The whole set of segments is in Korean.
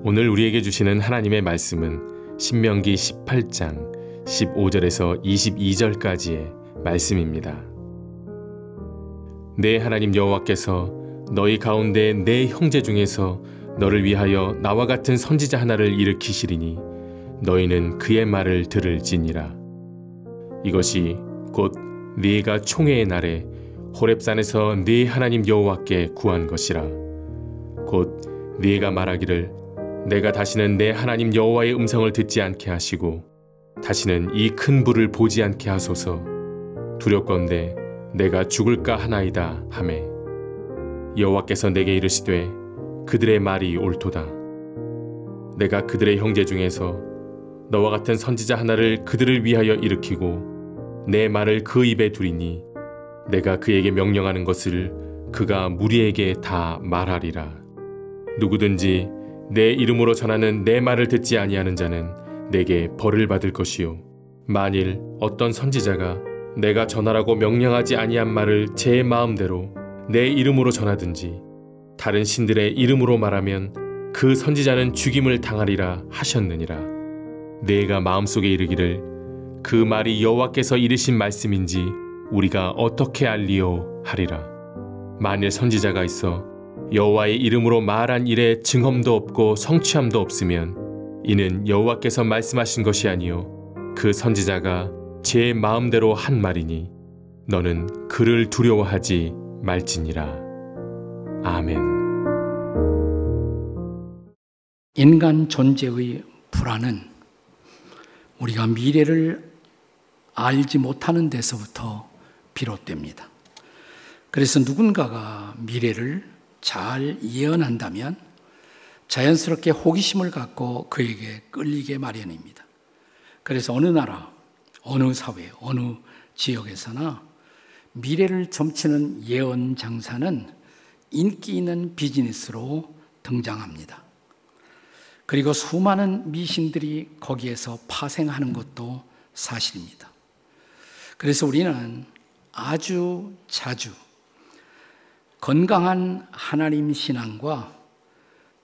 오늘 우리에게 주시는 하나님의 말씀은 신명기 18장 15절에서 22절까지의 말씀입니다. 내 하나님 여호와께서 너희 가운데 내 형제 중에서 너를 위하여 나와 같은 선지자 하나를 일으키시리니 너희는 그의 말을 들을지니라. 이것이 곧 네가 총회의 날에 호렙산에서 네 하나님 여호와께 구한 것이라. 곧 네가 말하기를 내가 다시는 내 하나님 여호와의 음성을 듣지 않게 하시고 다시는 이 큰 불을 보지 않게 하소서. 두렵건대 내가 죽을까 하나이다 하매 여호와께서 내게 이르시되 그들의 말이 옳도다. 내가 그들의 형제 중에서 너와 같은 선지자 하나를 그들을 위하여 일으키고 내 말을 그 입에 두리니 내가 그에게 명령하는 것을 그가 무리에게 다 말하리라. 누구든지 내 이름으로 전하는 내 말을 듣지 아니하는 자는 내게 벌을 받을 것이요 만일 어떤 선지자가 내가 전하라고 명령하지 아니한 말을 제 마음대로 내 이름으로 전하든지 다른 신들의 이름으로 말하면 그 선지자는 죽임을 당하리라 하셨느니라. 내가 마음속에 이르기를 그 말이 여호와께서 이르신 말씀인지 우리가 어떻게 알리오 하리라. 만일 선지자가 있어 여호와의 이름으로 말한 일에 증언도 없고 성취함도 없으면 이는 여호와께서 말씀하신 것이 아니요 그 선지자가 제 마음대로 한 말이니 너는 그를 두려워하지 말지니라. 아멘. 인간 존재의 불안은 우리가 미래를 알지 못하는 데서부터 비롯됩니다. 그래서 누군가가 미래를 잘 예언한다면 자연스럽게 호기심을 갖고 그에게 끌리게 마련입니다. 그래서 어느 나라, 어느 사회, 어느 지역에서나 미래를 점치는 예언 장사는 인기 있는 비즈니스로 등장합니다. 그리고 수많은 미신들이 거기에서 파생하는 것도 사실입니다. 그래서 우리는 아주 자주 건강한 하나님 신앙과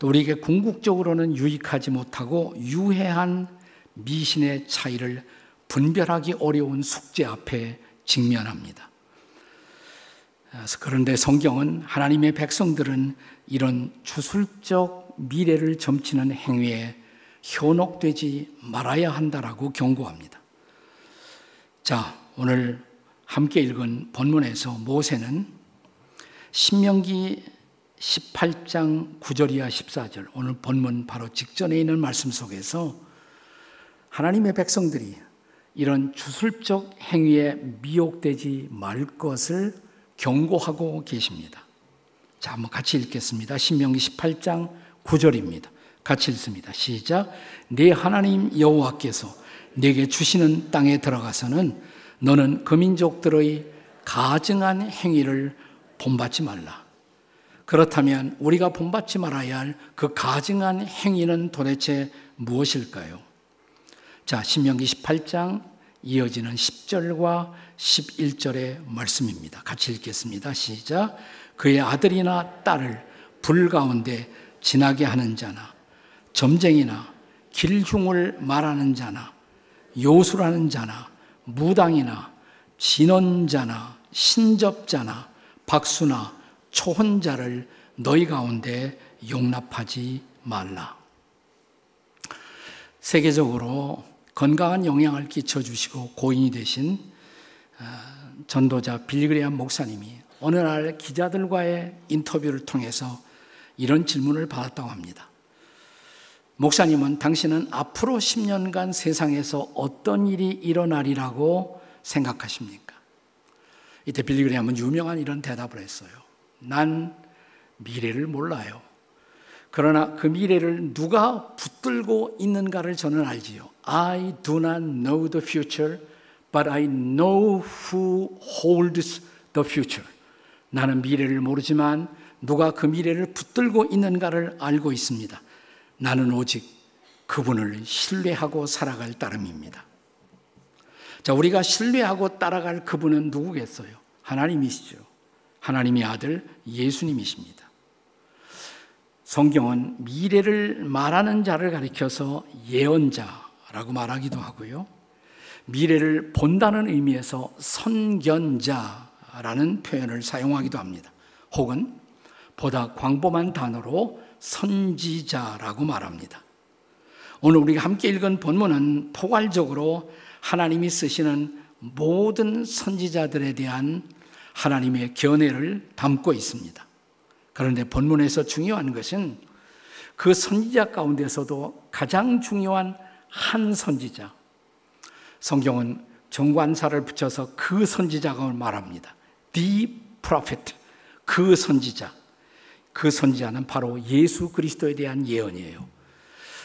또 우리에게 궁극적으로는 유익하지 못하고 유해한 미신의 차이를 분별하기 어려운 숙제 앞에 직면합니다. 그런데 성경은 하나님의 백성들은 이런 주술적 미래를 점치는 행위에 현혹되지 말아야 한다라고 경고합니다. 자, 오늘 함께 읽은 본문에서 모세는 신명기 18장 9절 이하 14절, 오늘 본문 바로 직전에 있는 말씀 속에서 하나님의 백성들이 이런 주술적 행위에 미혹되지 말 것을 경고하고 계십니다. 자, 한번 같이 읽겠습니다. 신명기 18장 9절입니다. 같이 읽습니다. 시작. 네 하나님 여호와께서 네게 주시는 땅에 들어가서는 너는 그 민족들의 가증한 행위를 본받지 말라. 그렇다면 우리가 본받지 말아야 할 그 가증한 행위는 도대체 무엇일까요? 자, 신명기 18장 이어지는 10절과 11절의 말씀입니다. 같이 읽겠습니다. 시작. 그의 아들이나 딸을 불 가운데 지나게 하는 자나 점쟁이나 길흉을 말하는 자나 요술하는 자나 무당이나 진언자나 신접자나 박수나 초혼자를 너희 가운데 용납하지 말라. 세계적으로 건강한 영향을 끼쳐주시고 고인이 되신 전도자 빌리그레암 목사님이 어느 날 기자들과의 인터뷰를 통해서 이런 질문을 받았다고 합니다. 목사님은 당신은 앞으로 10년간 세상에서 어떤 일이 일어나리라고 생각하십니까? 이때 빌리그레암은 유명한 이런 대답을 했어요. 난 미래를 몰라요. 그러나 그 미래를 누가 붙들고 있는가를 저는 알지요. I do not know the future, but I know who holds the future. 나는 미래를 모르지만 누가 그 미래를 붙들고 있는가를 알고 있습니다. 나는 오직 그분을 신뢰하고 살아갈 따름입니다. 자, 우리가 신뢰하고 따라갈 그분은 누구겠어요? 하나님이시죠. 하나님의 아들 예수님이십니다. 성경은 미래를 말하는 자를 가리켜서 예언자라고 말하기도 하고요. 미래를 본다는 의미에서 선견자라는 표현을 사용하기도 합니다. 혹은 보다 광범한 단어로 선지자라고 말합니다. 오늘 우리가 함께 읽은 본문은 포괄적으로 하나님이 쓰시는 모든 선지자들에 대한 하나님의 견해를 담고 있습니다. 그런데 본문에서 중요한 것은 그 선지자 가운데서도 가장 중요한 한 선지자, 성경은 정관사를 붙여서 그 선지자가 말합니다. The prophet, 그 선지자. 그 선지자는 바로 예수 그리스도에 대한 예언이에요.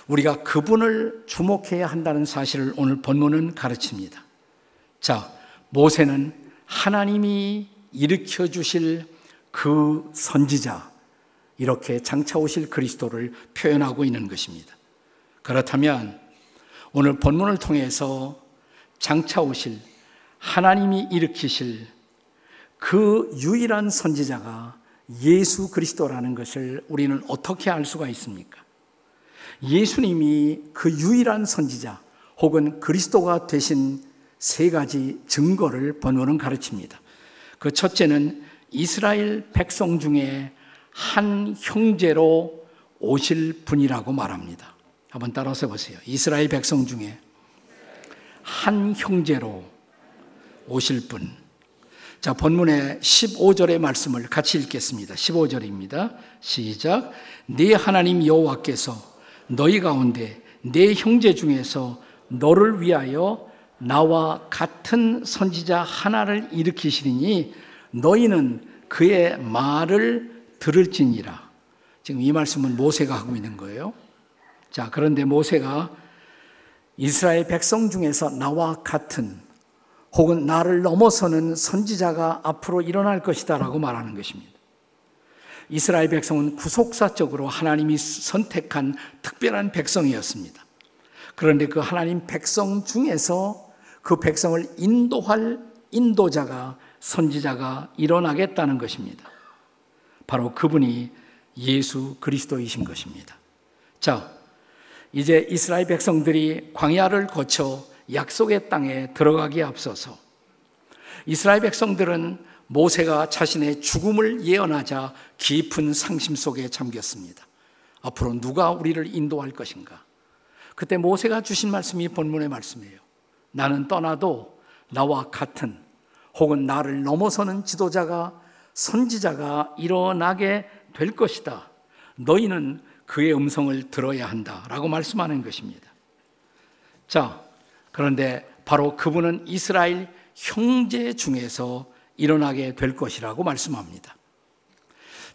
우리가 그분을 주목해야 한다는 사실을 오늘 본문은 가르칩니다. 자, 모세는 하나님이 일으켜 주실 그 선지자, 이렇게 장차 오실 그리스도를 표현하고 있는 것입니다. 그렇다면 오늘 본문을 통해서 장차 오실 하나님이 일으키실 그 유일한 선지자가 예수 그리스도라는 것을 우리는 어떻게 알 수가 있습니까? 예수님이 그 유일한 선지자 혹은 그리스도가 되신 세 가지 증거를 본문은 가르칩니다. 그 첫째는 이스라엘 백성 중에 한 형제로 오실 분이라고 말합니다. 한번 따라서 보세요. 이스라엘 백성 중에 한 형제로 오실 분. 자, 본문의 15절의 말씀을 같이 읽겠습니다. 15절입니다. 시작. 네 하나님 여호와께서 너희 가운데 네 형제 중에서 너를 위하여 나와 같은 선지자 하나를 일으키시리니 너희는 그의 말을 들을지니라. 지금 이 말씀은 모세가 하고 있는 거예요. 자, 그런데 모세가 이스라엘 백성 중에서 나와 같은 혹은 나를 넘어서는 선지자가 앞으로 일어날 것이다 라고 말하는 것입니다. 이스라엘 백성은 구속사적으로 하나님이 선택한 특별한 백성이었습니다. 그런데 그 하나님 백성 중에서 그 백성을 인도할 인도자가, 선지자가 일어나겠다는 것입니다. 바로 그분이 예수 그리스도이신 것입니다. 자, 이제 이스라엘 백성들이 광야를 거쳐 약속의 땅에 들어가기에 앞서서 이스라엘 백성들은 모세가 자신의 죽음을 예언하자 깊은 상심 속에 잠겼습니다. 앞으로 누가 우리를 인도할 것인가? 그때 모세가 주신 말씀이 본문의 말씀이에요. 나는 떠나도 나와 같은 혹은 나를 넘어서는 지도자가, 선지자가 일어나게 될 것이다. 너희는 그의 음성을 들어야 한다라고 말씀하는 것입니다. 자, 그런데 바로 그분은 이스라엘 형제 중에서 일어나게 될 것이라고 말씀합니다.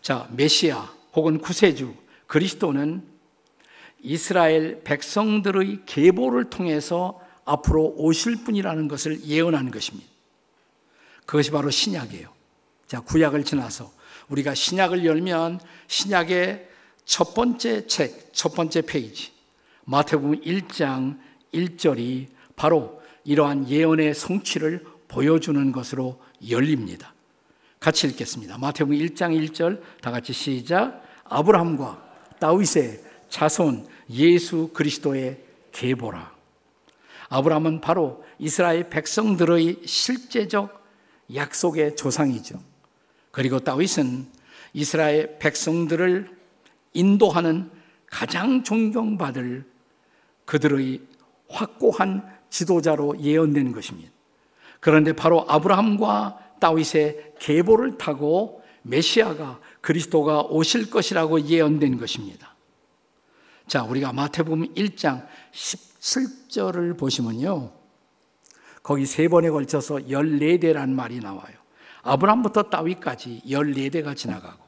자, 메시아 혹은 구세주 그리스도는 이스라엘 백성들의 계보를 통해서 앞으로 오실 분이라는 것을 예언한 것입니다. 그것이 바로 신약이에요. 자, 구약을 지나서 우리가 신약을 열면 신약의 첫 번째 책, 첫 번째 페이지, 마태복음 1장 1절이 바로 이러한 예언의 성취를 보여주는 것으로 열립니다. 같이 읽겠습니다. 마태복음 1장 1절 다 같이 시작. 아브라함과 다윗의 자손 예수 그리스도의 계보라. 아브라함은 바로 이스라엘 백성들의 실제적 약속의 조상이죠. 그리고 다윗은 이스라엘 백성들을 인도하는 가장 존경받을 그들의 확고한 지도자로 예언된 것입니다. 그런데 바로 아브라함과 다윗의 계보를 타고 메시아가, 그리스도가 오실 것이라고 예언된 것입니다. 자, 우리가 마태복음 1장 17절을 보시면요, 거기 세 번에 걸쳐서 14대란 말이 나와요. 아브라함부터 다윗까지 14대가 지나가고,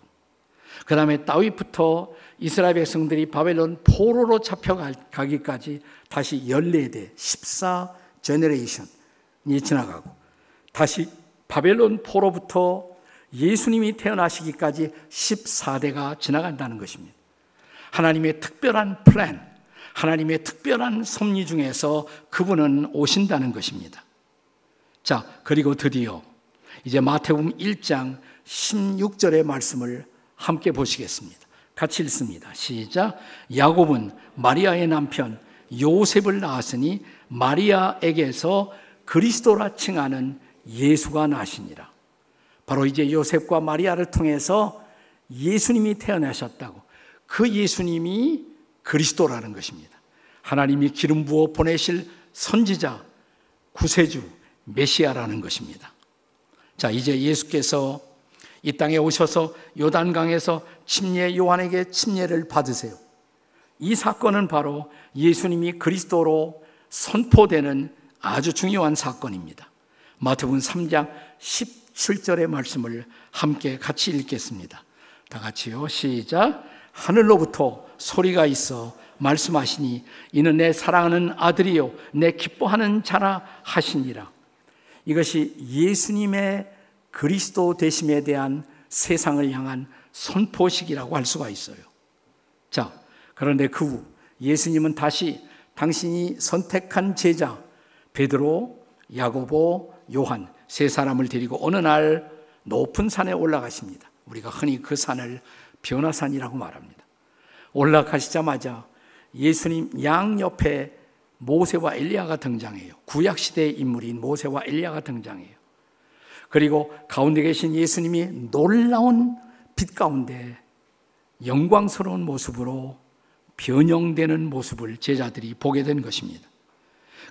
그 다음에 다윗부터 이스라엘 백성들이 바벨론 포로로 잡혀가기까지 다시 14대, 14제너레이션이 지나가고, 다시 바벨론 포로부터 예수님이 태어나시기까지 14대가 지나간다는 것입니다. 하나님의 특별한 플랜, 하나님의 특별한 섭리 중에서 그분은 오신다는 것입니다. 자, 그리고 드디어 이제 마태복음 1장 16절의 말씀을 함께 보시겠습니다. 같이 읽습니다. 시작. 야곱은 마리아의 남편 요셉을 낳았으니 마리아에게서 그리스도라 칭하는 예수가 나시니라. 바로 이제 요셉과 마리아를 통해서 예수님이 태어나셨다고, 그 예수님이 그리스도라는 것입니다. 하나님이 기름 부어 보내실 선지자, 구세주, 메시아라는 것입니다. 자, 이제 예수께서 이 땅에 오셔서 요단강에서 침례 요한에게 침례를 받으세요. 이 사건은 바로 예수님이 그리스도로 선포되는 아주 중요한 사건입니다. 마태복음 3장 17절의 말씀을 함께 같이 읽겠습니다. 다 같이요. 시작. 하늘로부터 소리가 있어 말씀하시니 이는 내 사랑하는 아들이요 내 기뻐하는 자라 하시니라. 이것이 예수님의 그리스도 되심에 대한 세상을 향한 선포식이라고 할 수가 있어요. 자, 그런데 그 후 예수님은 다시 당신이 선택한 제자 베드로, 야고보, 요한 세 사람을 데리고 어느 날 높은 산에 올라가십니다. 우리가 흔히 그 산을 변화산이라고 말합니다. 올라가시자마자 예수님 양 옆에 모세와 엘리야가 등장해요. 구약시대의 인물인 모세와 엘리야가 등장해요. 그리고 가운데 계신 예수님이 놀라운 빛 가운데 영광스러운 모습으로 변형되는 모습을 제자들이 보게 된 것입니다.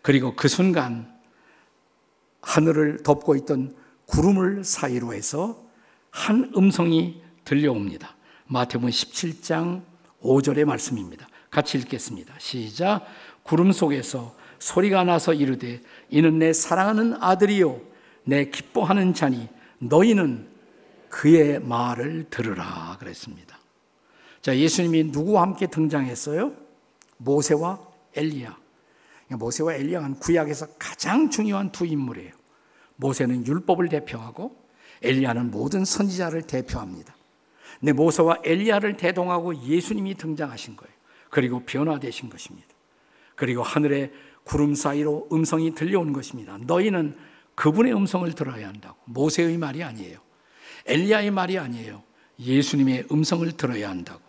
그리고 그 순간 하늘을 덮고 있던 구름을 사이로 해서 한 음성이 들려옵니다. 마태복음 17장 5절의 말씀입니다. 같이 읽겠습니다. 시작. 구름 속에서 소리가 나서 이르되 이는 내 사랑하는 아들이요 내 기뻐하는 자니 너희는 그의 말을 들으라 그랬습니다. 자, 예수님이 누구와 함께 등장했어요? 모세와 엘리야. 모세와 엘리야는 구약에서 가장 중요한 두 인물이에요. 모세는 율법을 대표하고 엘리야는 모든 선지자를 대표합니다. 근데 모세와 엘리야를 대동하고 예수님이 등장하신 거예요. 그리고 변화되신 것입니다. 그리고 하늘의 구름 사이로 음성이 들려온 것입니다. 너희는 그분의 음성을 들어야 한다고. 모세의 말이 아니에요. 엘리야의 말이 아니에요. 예수님의 음성을 들어야 한다고.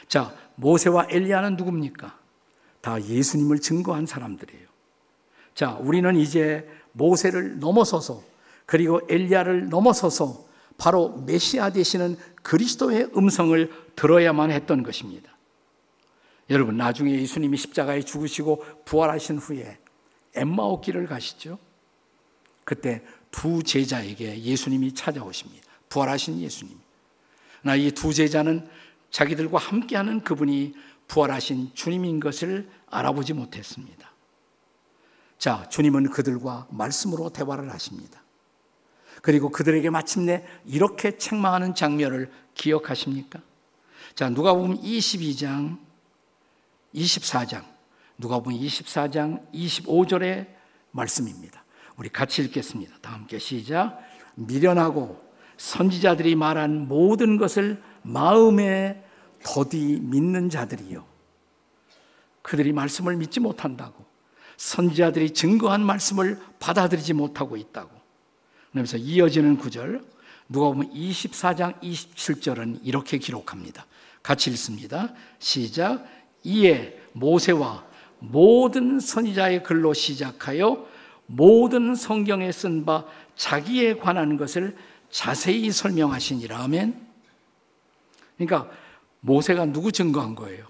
자, 모세와 엘리야는 누굽니까? 다 예수님을 증거한 사람들이에요. 자, 우리는 이제 모세를 넘어서서 그리고 엘리야를 넘어서서 바로 메시아 되시는 그리스도의 음성을 들어야만 했던 것입니다. 여러분, 나중에 예수님이 십자가에 죽으시고 부활하신 후에 엠마오 길을 가시죠. 그때 두 제자에게 예수님이 찾아오십니다. 부활하신 예수님. 그러나 이 두 제자는 자기들과 함께하는 그분이 부활하신 주님인 것을 알아보지 못했습니다. 자, 주님은 그들과 말씀으로 대화를 하십니다. 그리고 그들에게 마침내 이렇게 책망하는 장면을 기억하십니까? 자, 누가복음 22장 24장, 누가복음 24장 25절의 말씀입니다. 우리 같이 읽겠습니다. 다 함께 시작. 미련하고 선지자들이 말한 모든 것을 마음에 더디 믿는 자들이요. 그들이 말씀을 믿지 못한다고. 선지자들이 증거한 말씀을 받아들이지 못하고 있다고. 그러면서 이어지는 구절, 누가복음 24장 27절은 이렇게 기록합니다. 같이 읽습니다. 시작. 이에 모세와 모든 선지자의 글로 시작하여 모든 성경에 쓴 바 자기에 관한 것을 자세히 설명하시니라. 아멘. 그러니까 모세가 누구 증거한 거예요?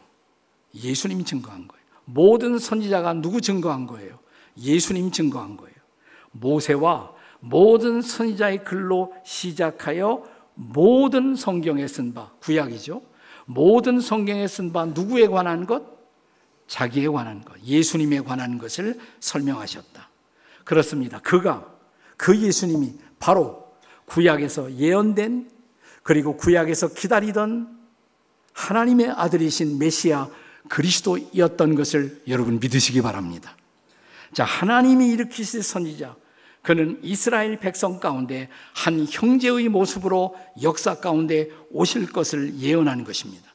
예수님 증거한 거예요. 모든 선지자가 누구 증거한 거예요? 예수님 증거한 거예요. 모세와 모든 선지자의 글로 시작하여 모든 성경에 쓴 바, 구약이죠. 모든 성경에 쓴 바 누구에 관한 것? 자기에 관한 것, 예수님에 관한 것을 설명하셨다. 그렇습니다. 그 예수님이 바로 구약에서 예언된, 그리고 구약에서 기다리던 하나님의 아들이신 메시아 그리스도였던 것을 여러분 믿으시기 바랍니다. 자, 하나님이 일으키실 선지자, 그는 이스라엘 백성 가운데 한 형제의 모습으로 역사 가운데 오실 것을 예언한 것입니다.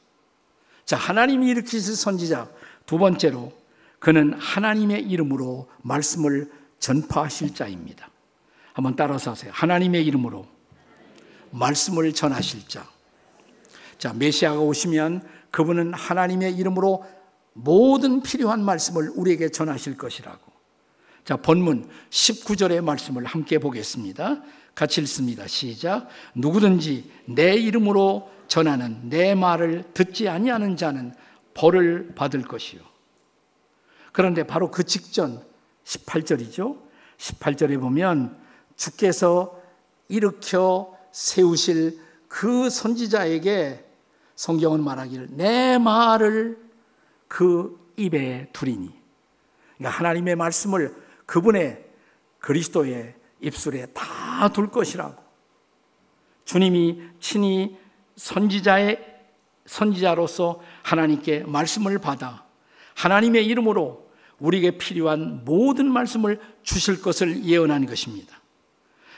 자, 하나님이 일으키실 선지자, 두 번째로 그는 하나님의 이름으로 말씀을 전파하실 자입니다. 한번 따라서 하세요. 하나님의 이름으로 말씀을 전하실 자. 자, 메시아가 오시면 그분은 하나님의 이름으로 모든 필요한 말씀을 우리에게 전하실 것이라고. 자, 본문 19절의 말씀을 함께 보겠습니다. 같이 읽습니다. 시작. 누구든지 내 이름으로 전하는 내 말을 듣지 아니하는 자는 벌을 받을 것이요. 그런데 바로 그 직전 18절이죠. 18절에 보면 주께서 일으켜 세우실 그 선지자에게 성경은 말하기를 내 말을 그 입에 두리니. 그러니까 하나님의 말씀을 그분의 그리스도의 입술에 다 둘 것이라고. 주님이 친히 선지자로서 하나님께 말씀을 받아 하나님의 이름으로 우리에게 필요한 모든 말씀을 주실 것을 예언한 것입니다.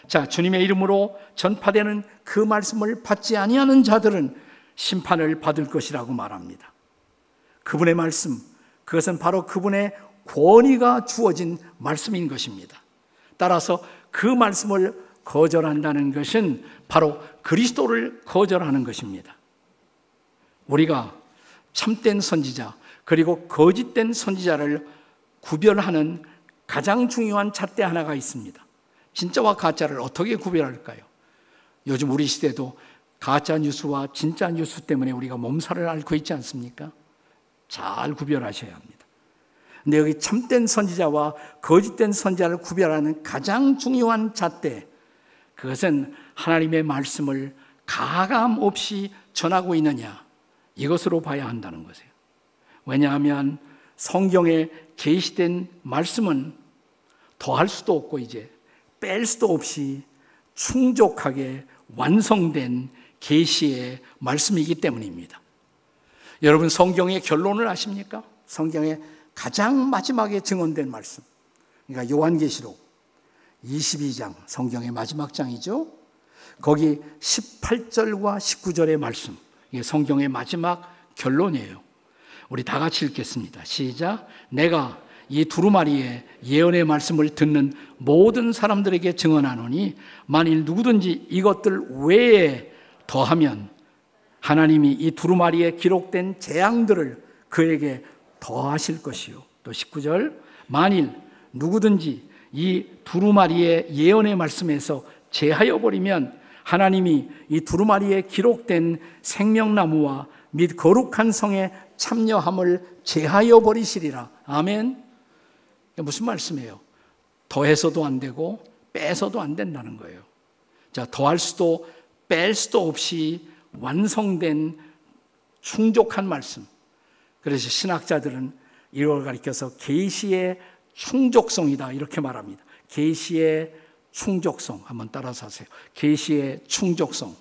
자, 주님의 이름으로 전파되는 그 말씀을 받지 아니하는 자들은 심판을 받을 것이라고 말합니다. 그분의 말씀, 그것은 바로 그분의 권위가 주어진 말씀인 것입니다. 따라서 그 말씀을 거절한다는 것은 바로 그리스도를 거절하는 것입니다. 우리가 참된 선지자 그리고 거짓된 선지자를 구별하는 가장 중요한 잣대 하나가 있습니다. 진짜와 가짜를 어떻게 구별할까요? 요즘 우리 시대도 가짜 뉴스와 진짜 뉴스 때문에 우리가 몸살을 앓고 있지 않습니까? 잘 구별하셔야 합니다. 근데 여기 참된 선지자와 거짓된 선지자를 구별하는 가장 중요한 잣대, 그것은 하나님의 말씀을 가감 없이 전하고 있느냐, 이것으로 봐야 한다는 것이에요. 왜냐하면 성경에 계시된 말씀은 더할 수도 없고 이제 뺄 수도 없이 충족하게 완성된 계시의 말씀이기 때문입니다. 여러분, 성경의 결론을 아십니까? 성경의 가장 마지막에 증언된 말씀, 그러니까 요한계시록 22장, 성경의 마지막 장이죠. 거기 18절과 19절의 말씀, 이게 성경의 마지막 결론이에요. 우리 다 같이 읽겠습니다. 시작. 내가 이 두루마리의 예언의 말씀을 듣는 모든 사람들에게 증언하노니 만일 누구든지 이것들 외에 더하면 하나님이 이 두루마리에 기록된 재앙들을 그에게 더하실 것이요. 또 19절. 만일 누구든지 이 두루마리의 예언의 말씀에서 제하여 버리면 하나님이 이 두루마리에 기록된 생명나무와 및 거룩한 성에 참여함을 제하여 버리시리라. 아멘. 무슨 말씀이에요? 더해서도 안 되고 빼서도 안 된다는 거예요. 자, 더할 수도 뺄 수도 없이 완성된 충족한 말씀. 그래서 신학자들은 이걸 가리켜서 계시의 충족성이다 이렇게 말합니다. 계시의 충족성, 한번 따라서 하세요. 계시의 충족성.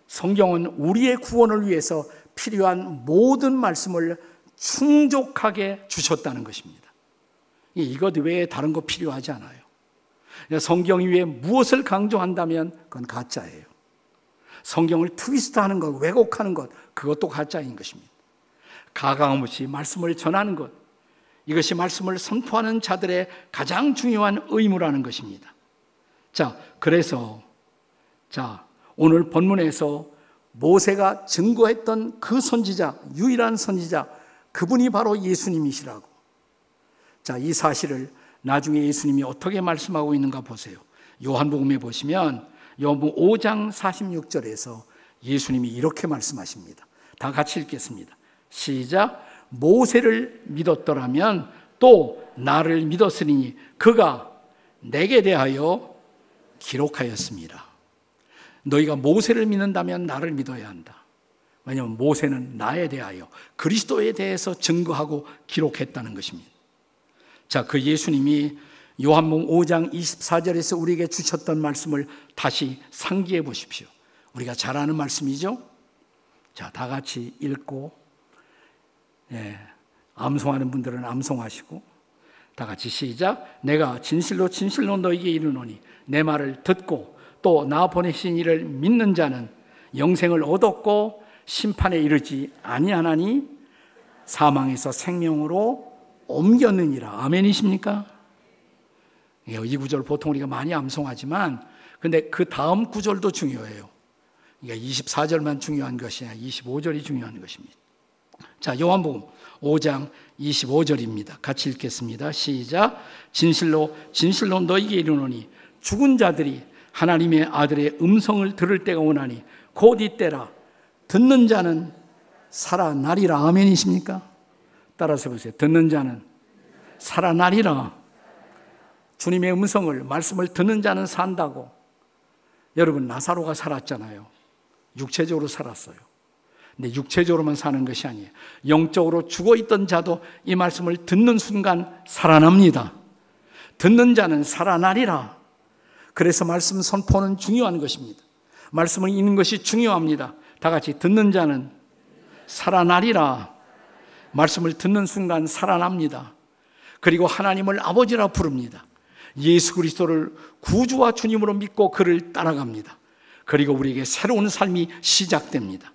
성경은 우리의 구원을 위해서 필요한 모든 말씀을 충족하게 주셨다는 것입니다. 이것 외에 다른 거 필요하지 않아요. 성경 위에 무엇을 강조한다면 그건 가짜예요. 성경을 트위스트하는 것, 왜곡하는 것, 그것도 가짜인 것입니다. 가감없이 말씀을 전하는 것, 이것이 말씀을 선포하는 자들의 가장 중요한 의무라는 것입니다. 자, 그래서 오늘 본문에서 모세가 증거했던 그 선지자, 유일한 선지자, 그분이 바로 예수님이시라고. 자, 이 사실을 나중에 예수님이 어떻게 말씀하고 있는가 보세요. 요한복음에 보시면 요한복음 5장 46절에서 예수님이 이렇게 말씀하십니다. 다 같이 읽겠습니다. 시작. 모세를 믿었더라면 또 나를 믿었으니 그가 내게 대하여 기록하였습니다. 너희가 모세를 믿는다면 나를 믿어야 한다. 왜냐하면 모세는 나에 대하여, 그리스도에 대해서 증거하고 기록했다는 것입니다. 자, 그 예수님이 요한복음 5장 24절에서 우리에게 주셨던 말씀을 다시 상기해 보십시오. 우리가 잘 아는 말씀이죠. 자, 다 같이 읽고, 암송하는 분들은 암송하시고, 다 같이 시작. 내가 진실로 진실로 너에게 이르노니 내 말을 듣고 또 나 보내신 이를 믿는 자는 영생을 얻었고 심판에 이르지 아니하나니 사망에서 생명으로 옮겼느니라. 아멘이십니까? 이 구절 보통 우리가 많이 암송하지만 근데 그 다음 구절도 중요해요. 그러니까 24절만 중요한 것이 아니라 25절이 중요한 것입니다. 자, 요한복음 5장 25절입니다. 같이 읽겠습니다. 시작. 진실로 진실로 너희에게 이르노니 죽은 자들이 하나님의 아들의 음성을 들을 때가 오나니 곧 이때라. 듣는 자는 살아나리라. 아멘이십니까? 따라서 보세요. 듣는 자는 살아나리라. 주님의 음성을, 말씀을 듣는 자는 산다고. 여러분, 나사로가 살았잖아요. 육체적으로 살았어요. 근데 육체적으로만 사는 것이 아니에요. 영적으로 죽어있던 자도 이 말씀을 듣는 순간 살아납니다. 듣는 자는 살아나리라. 그래서 말씀 선포는 중요한 것입니다. 말씀을 읽는 것이 중요합니다. 다 같이 듣는 자는 살아나리라. 말씀을 듣는 순간 살아납니다. 그리고 하나님을 아버지라 부릅니다. 예수 그리스도를 구주와 주님으로 믿고 그를 따라갑니다. 그리고 우리에게 새로운 삶이 시작됩니다.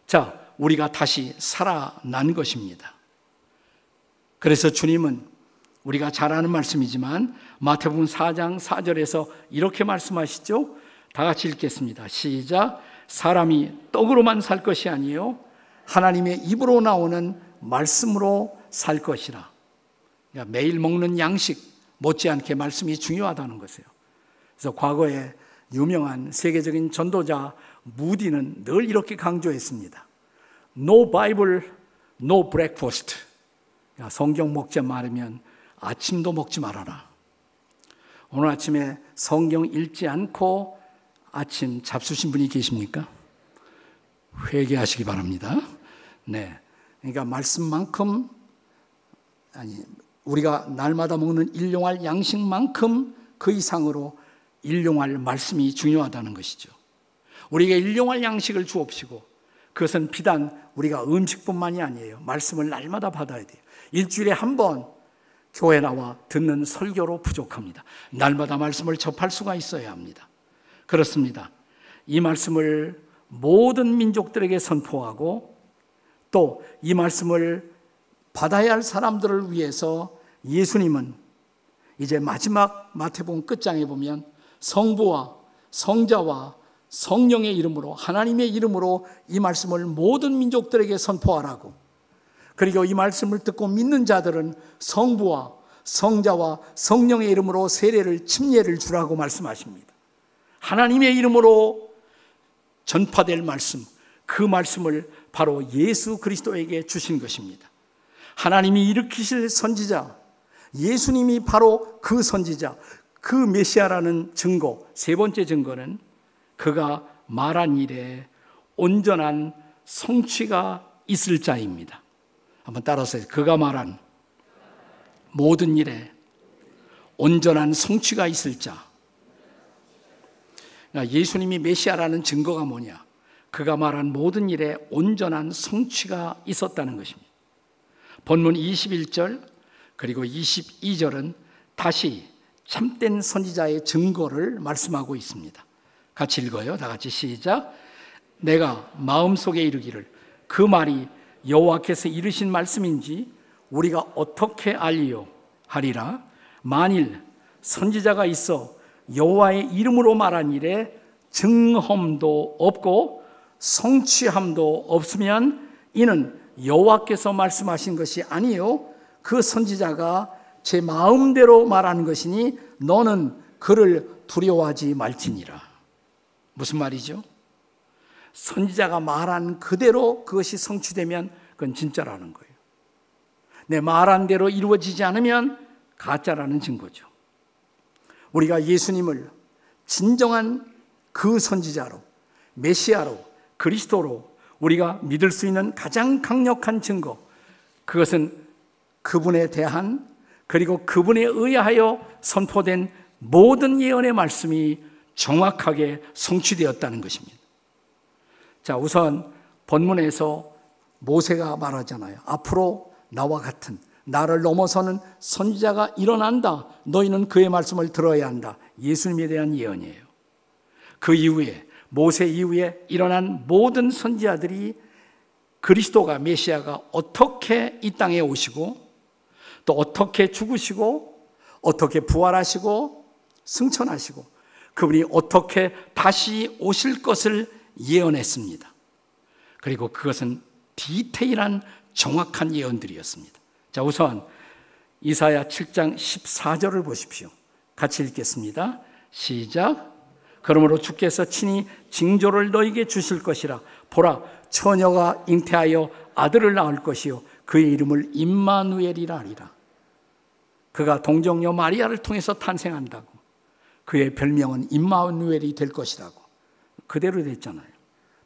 자, 우리가 다시 살아난 것입니다. 그래서 주님은 우리가 잘 아는 말씀이지만 마태복음 4장 4절에서 이렇게 말씀하시죠. 다 같이 읽겠습니다. 시작. 사람이 떡으로만 살 것이 아니요 하나님의 입으로 나오는 말씀으로 살 것이라. 그러니까 매일 먹는 양식 못지않게 말씀이 중요하다는 것이에요. 그래서 과거에 유명한 세계적인 전도자 무디는 늘 이렇게 강조했습니다. No Bible, no breakfast. 성경 먹지 말으면 아침도 먹지 말아라. 오늘 아침에 성경 읽지 않고 아침 잡수신 분이 계십니까? 회개하시기 바랍니다. 네, 그러니까 말씀만큼 우리가 날마다 먹는 일용할 양식만큼 그 이상으로 일용할 말씀이 중요하다는 것이죠. 우리에게 일용할 양식을 주옵시고 그것은 비단 우리가 음식뿐만이 아니에요. 말씀을 날마다 받아야 돼요. 일주일에 한 번 교회 나와 듣는 설교로 부족합니다. 날마다 말씀을 접할 수가 있어야 합니다. 그렇습니다. 이 말씀을 모든 민족들에게 선포하고 또 이 말씀을 받아야 할 사람들을 위해서 예수님은 이제 마지막 마태복음 끝장에 보면 성부와 성자와 성령의 이름으로 하나님의 이름으로 이 말씀을 모든 민족들에게 선포하라고. 그리고 이 말씀을 듣고 믿는 자들은 성부와 성자와 성령의 이름으로 세례를 침례를 주라고 말씀하십니다. 하나님의 이름으로 전파될 말씀, 그 말씀을 바로 예수 그리스도에게 주신 것입니다. 하나님이 일으키실 선지자, 예수님이 바로 그 선지자, 그 메시아라는 증거, 세 번째 증거는 그가 말한 일에 온전한 성취가 있을 자입니다. 한번 따라서 그가 말한 모든 일에 온전한 성취가 있을 자. 예수님이 메시아라는 증거가 뭐냐? 그가 말한 모든 일에 온전한 성취가 있었다는 것입니다. 본문 21절 그리고 22절은 다시 참된 선지자의 증거를 말씀하고 있습니다. 같이 읽어요. 다 같이 시작. 내가 마음속에 이르기를 그 말이 여호와께서 이르신 말씀인지 우리가 어떻게 알리요 하리라. 만일 선지자가 있어 여호와의 이름으로 말한 일에 증험도 없고 성취함도 없으면 이는 여호와께서 말씀하신 것이 아니요 그 선지자가 제 마음대로 말하는 것이니 너는 그를 두려워하지 말지니라. 무슨 말이죠? 선지자가 말한 그대로 그것이 성취되면 그건 진짜라는 거예요. 내 말한 대로 이루어지지 않으면 가짜라는 증거죠. 우리가 예수님을 진정한 그 선지자로, 메시아로, 그리스도로 우리가 믿을 수 있는 가장 강력한 증거, 그것은 그분에 대한 그리고 그분에 의하여 선포된 모든 예언의 말씀이 정확하게 성취되었다는 것입니다. 자, 우선 본문에서 모세가 말하잖아요. 앞으로 나와 같은 나를 넘어서는 선지자가 일어난다. 너희는 그의 말씀을 들어야 한다. 예수님에 대한 예언이에요. 그 이후에 모세 이후에 일어난 모든 선지자들이 그리스도가 메시아가 어떻게 이 땅에 오시고 또 어떻게 죽으시고 어떻게 부활하시고 승천하시고 그분이 어떻게 다시 오실 것을 예언했습니다. 그리고 그것은 디테일한 정확한 예언들이었습니다. 자, 우선 이사야 7장 14절을 보십시오. 같이 읽겠습니다. 시작. 그러므로 주께서 친히 징조를 너에게 주실 것이라. 보라, 처녀가 잉태하여 아들을 낳을 것이요 그의 이름을 임마누엘이라 하리라. 그가 동정녀 마리아를 통해서 탄생한다고. 그의 별명은 임마누엘이 될 것이라고. 그대로 됐잖아요.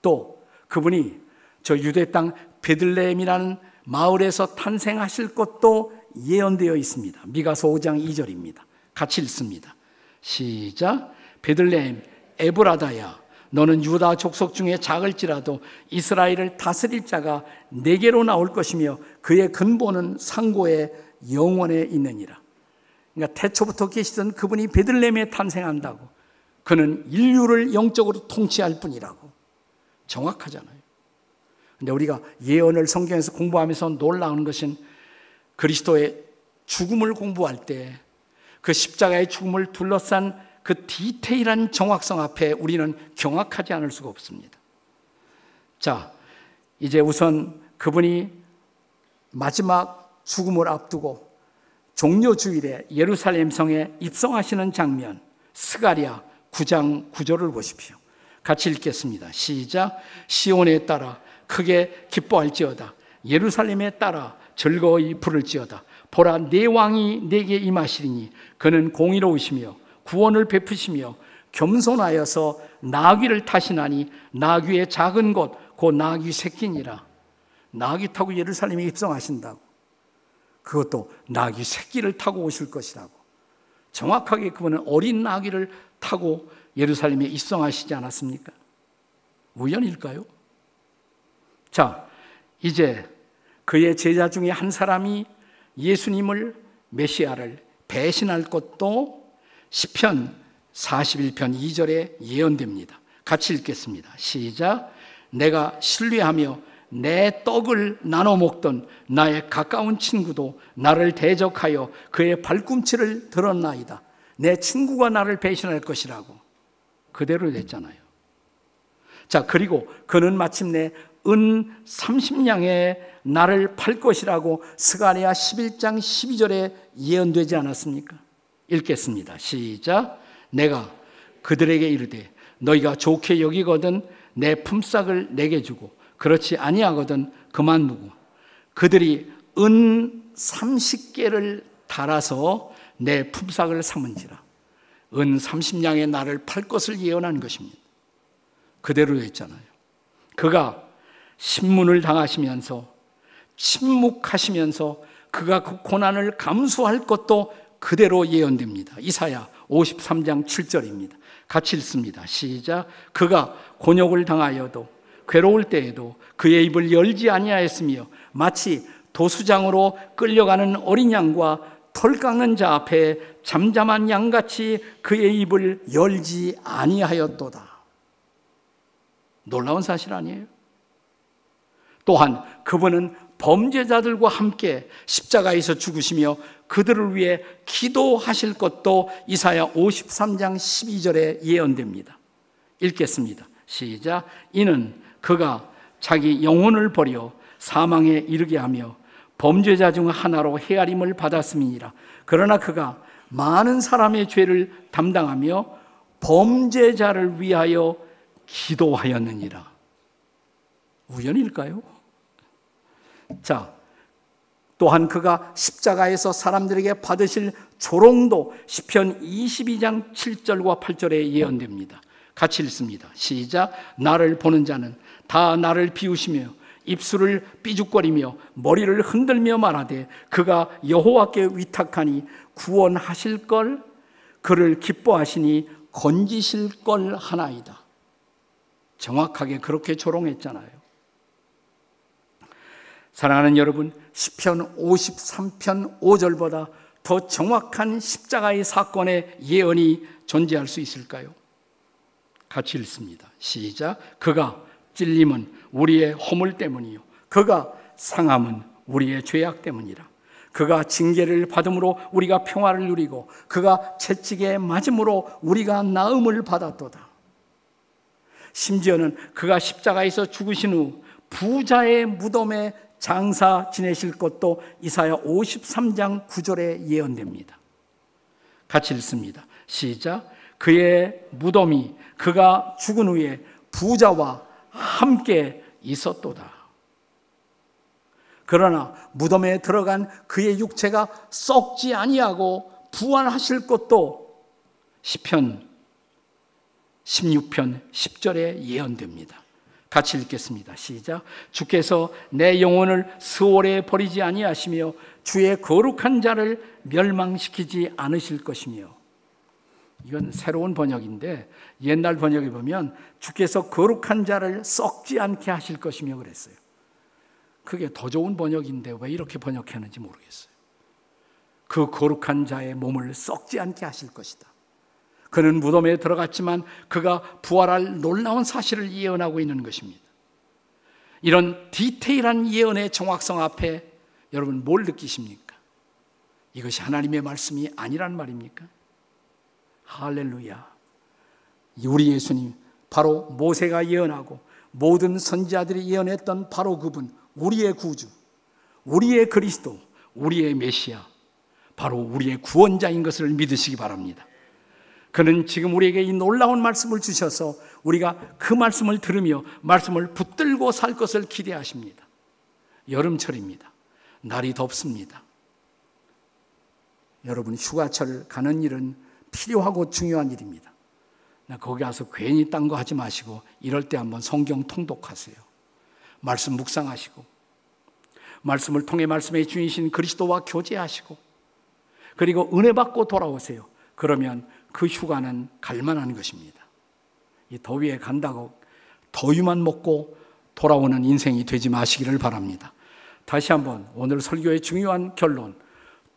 또 그분이 저 유대 땅 베들레헴이라는 마을에서 탄생하실 것도 예언되어 있습니다. 미가서 5장 2절입니다. 같이 읽습니다. 시작. 베들레헴 에브라다야, 너는 유다 족속 중에 작을지라도 이스라엘을 다스릴 자가 내게로 나올 것이며 그의 근본은 상고의 영원에 있느니라. 그러니까 태초부터 계시던 그분이 베들레헴에 탄생한다고. 그는 인류를 영적으로 통치할 뿐이라고. 정확하잖아요. 근데 우리가 예언을 성경에서 공부하면서 놀라운 것은 그리스도의 죽음을 공부할 때 그 십자가의 죽음을 둘러싼 그 디테일한 정확성 앞에 우리는 경악하지 않을 수가 없습니다. 자, 이제 우선 그분이 마지막 죽음을 앞두고 종려주일에 예루살렘 성에 입성하시는 장면, 스가랴 9장 9절을 보십시오. 같이 읽겠습니다. 시작. 시온에 따라 크게 기뻐할지어다. 예루살렘에 따라 즐거이 부를지어다. 보라, 내 왕이 내게 임하시리니 그는 공의로우시며 구원을 베푸시며 겸손하여서 나귀를 타시나니 나귀의 작은 것 곧 나귀 새끼니라. 나귀 타고 예루살렘에 입성하신다고. 그것도 나귀 새끼를 타고 오실 것이라고. 정확하게 그분은 어린 나귀를 타고 예루살렘에 입성하시지 않았습니까? 우연일까요? 자, 이제 그의 제자 중에 한 사람이 예수님을 메시아를 배신할 것도 시편 41편 2절에 예언됩니다. 같이 읽겠습니다. 시작. 내가 신뢰하며 내 떡을 나눠 먹던 나의 가까운 친구도 나를 대적하여 그의 발꿈치를 들었나이다. 내 친구가 나를 배신할 것이라고. 그대로 됐잖아요. 자, 그리고 그는 마침내 은 30냥에 나를 팔 것이라고 스가랴 11장 12절에 예언되지 않았습니까? 읽겠습니다. 시작. 내가 그들에게 이르되 너희가 좋게 여기거든 내 품삯을 내게 주고 그렇지 아니하거든 그만 두고 그들이 은 30개를 달아서 내 품삯을 삼은지라. 은 30냥에 나를 팔 것을 예언한 것입니다. 그대로 됐잖아요. 그가 신문을 당하시면서 침묵하시면서 그가 그 고난을 감수할 것도 그대로 예언됩니다. 이사야 53장 7절입니다. 같이 읽습니다. 시작. 그가 곤욕을 당하여도 괴로울 때에도 그의 입을 열지 아니하였으며 마치 도수장으로 끌려가는 어린 양과 털 깎는 자 앞에 잠잠한 양같이 그의 입을 열지 아니하였도다. 놀라운 사실 아니에요? 또한 그분은 범죄자들과 함께 십자가에서 죽으시며 그들을 위해 기도하실 것도 이사야 53장 12절에 예언됩니다. 읽겠습니다. 시작. 이는 그가 자기 영혼을 버려 사망에 이르게 하며 범죄자 중 하나로 헤아림을 받았음이니라. 그러나 그가 많은 사람의 죄를 담당하며 범죄자를 위하여 기도하였느니라. 우연일까요? 자, 또한 그가 십자가에서 사람들에게 받으실 조롱도 시편 22장 7절과 8절에 예언됩니다. 같이 읽습니다. 시작. 나를 보는 자는 다 나를 비우시며 입술을 삐죽거리며 머리를 흔들며 말하되 그가 여호와께 위탁하니 구원하실 걸 그를 기뻐하시니 건지실 걸 하나이다. 정확하게 그렇게 조롱했잖아요. 사랑하는 여러분, 시편 53편 5절보다 더 정확한 십자가의 사건의 예언이 존재할 수 있을까요? 같이 읽습니다. 시작. 그가 찔림은 우리의 허물 때문이요 그가 상함은 우리의 죄악 때문이라. 그가 징계를 받음으로 우리가 평화를 누리고 그가 채찍에 맞음으로 우리가 나음을 받았도다. 심지어는 그가 십자가에서 죽으신 후 부자의 무덤에 장사 지내실 것도 이사야 53장 9절에 예언됩니다. 같이 읽습니다. 시작. 그의 무덤이 그가 죽은 후에 부자와 함께 있었도다. 그러나 무덤에 들어간 그의 육체가 썩지 아니하고 부활하실 것도 시편 16편 10절에 예언됩니다. 같이 읽겠습니다. 시작. 주께서 내 영혼을 스올에 버리지 아니하시며 주의 거룩한 자를 멸망시키지 않으실 것이며. 이건 새로운 번역인데 옛날 번역에 보면 주께서 거룩한 자를 썩지 않게 하실 것이며 그랬어요. 그게 더 좋은 번역인데 왜 이렇게 번역했는지 모르겠어요. 그 거룩한 자의 몸을 썩지 않게 하실 것이다. 그는 무덤에 들어갔지만 그가 부활할 놀라운 사실을 예언하고 있는 것입니다. 이런 디테일한 예언의 정확성 앞에 여러분 뭘 느끼십니까? 이것이 하나님의 말씀이 아니란 말입니까? 할렐루야. 우리 예수님, 바로 모세가 예언하고 모든 선지자들이 예언했던 바로 그분, 우리의 구주, 우리의 그리스도, 우리의 메시아, 바로 우리의 구원자인 것을 믿으시기 바랍니다. 그는 지금 우리에게 이 놀라운 말씀을 주셔서 우리가 그 말씀을 들으며 말씀을 붙들고 살 것을 기대하십니다. 여름철입니다. 날이 덥습니다. 여러분 휴가철 가는 일은 필요하고 중요한 일입니다. 거기 가서 괜히 딴 거 하지 마시고 이럴 때 한번 성경 통독하세요. 말씀 묵상하시고 말씀을 통해 말씀의 주인이신 그리스도와 교제하시고 그리고 은혜 받고 돌아오세요. 그러면 그 휴가는 갈만한 것입니다. 이 더위에 간다고 더위만 먹고 돌아오는 인생이 되지 마시기를 바랍니다. 다시 한번 오늘 설교의 중요한 결론,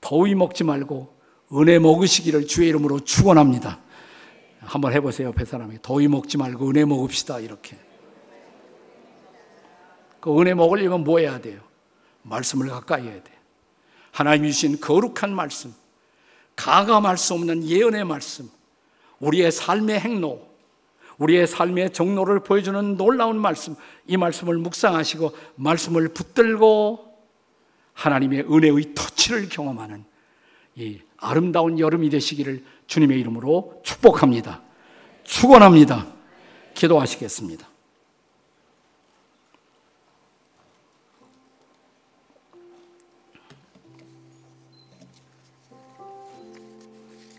더위 먹지 말고 은혜 먹으시기를 주의 이름으로 축원합니다. 한번 해보세요. 옆에 사람에게 더위 먹지 말고 은혜 먹읍시다. 이렇게. 그 은혜 먹으려면 뭐 해야 돼요? 말씀을 가까이 해야 돼요. 하나님이 주신 거룩한 말씀, 가감할 수 없는 예언의 말씀, 우리의 삶의 행로, 우리의 삶의 정로를 보여주는 놀라운 말씀, 이 말씀을 묵상하시고 말씀을 붙들고 하나님의 은혜의 터치를 경험하는 이 아름다운 여름이 되시기를 주님의 이름으로 축복합니다. 축원합니다. 기도하시겠습니다.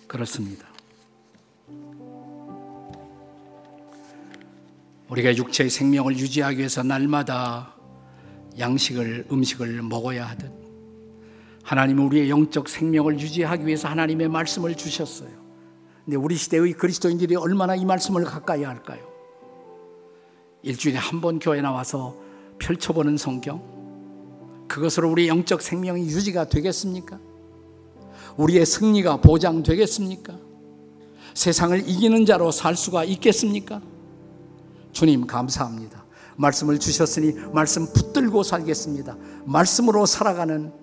그렇습니다. 우리가 육체의 생명을 유지하기 위해서 날마다 음식을 먹어야 하듯 하나님은 우리의 영적 생명을 유지하기 위해서 하나님의 말씀을 주셨어요. 근데 우리 시대의 그리스도인들이 얼마나 이 말씀을 가까이 할까요? 일주일에 한 번 교회 나와서 펼쳐보는 성경, 그것으로 우리의 영적 생명이 유지가 되겠습니까? 우리의 승리가 보장되겠습니까? 세상을 이기는 자로 살 수가 있겠습니까? 주님 감사합니다. 말씀을 주셨으니 말씀 붙들고 살겠습니다. 말씀으로 살아가는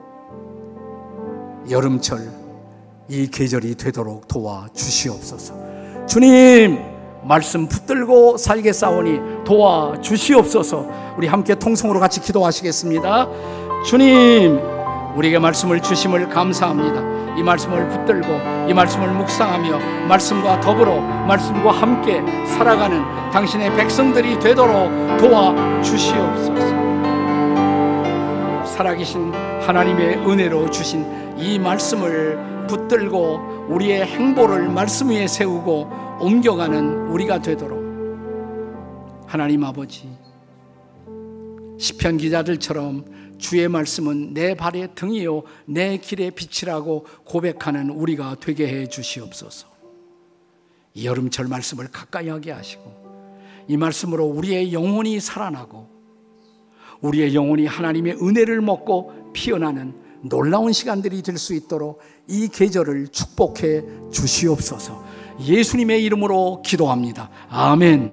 여름철 이 계절이 되도록 도와주시옵소서. 주님 말씀 붙들고 살겠사오니 도와주시옵소서. 우리 함께 통성으로 같이 기도하시겠습니다. 주님 우리에게 말씀을 주심을 감사합니다. 이 말씀을 붙들고 이 말씀을 묵상하며 말씀과 더불어 말씀과 함께 살아가는 당신의 백성들이 되도록 도와주시옵소서. 살아계신 하나님의 은혜로 주신 이 말씀을 붙들고 우리의 행보를 말씀 위에 세우고 옮겨가는 우리가 되도록 하나님 아버지, 시편 기자들처럼 주의 말씀은 내 발의 등이요 내 길의 빛이라고 고백하는 우리가 되게 해 주시옵소서. 이 여름철 말씀을 가까이 하게 하시고 이 말씀으로 우리의 영혼이 살아나고 우리의 영혼이 하나님의 은혜를 먹고 피어나는 놀라운 시간들이 될 수 있도록 이 계절을 축복해 주시옵소서. 예수님의 이름으로 기도합니다. 아멘.